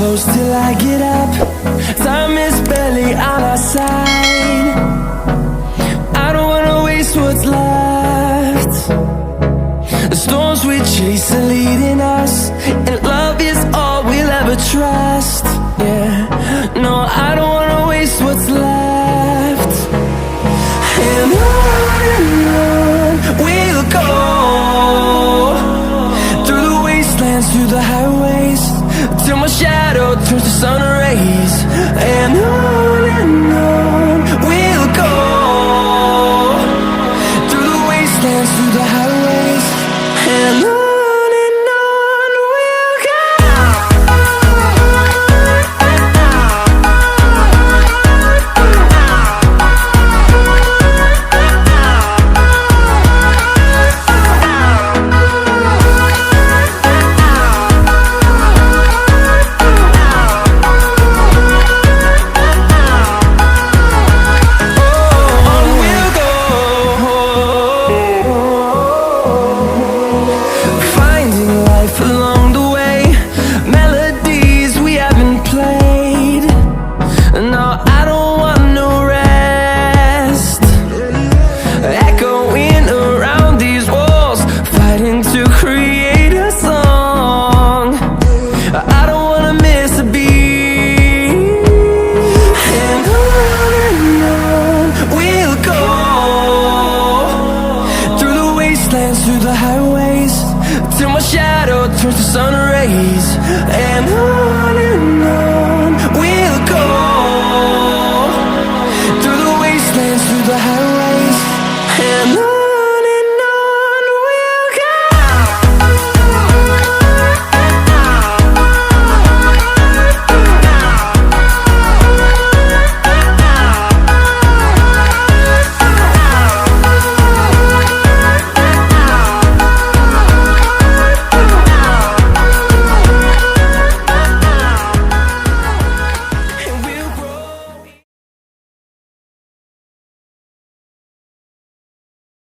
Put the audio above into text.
close till I get up. Time is barely on our side. I don't wanna waste what's left. The storms we chase are leading us, and love is all we'll ever trust. Yeah, no, I don't wanna waste what's left.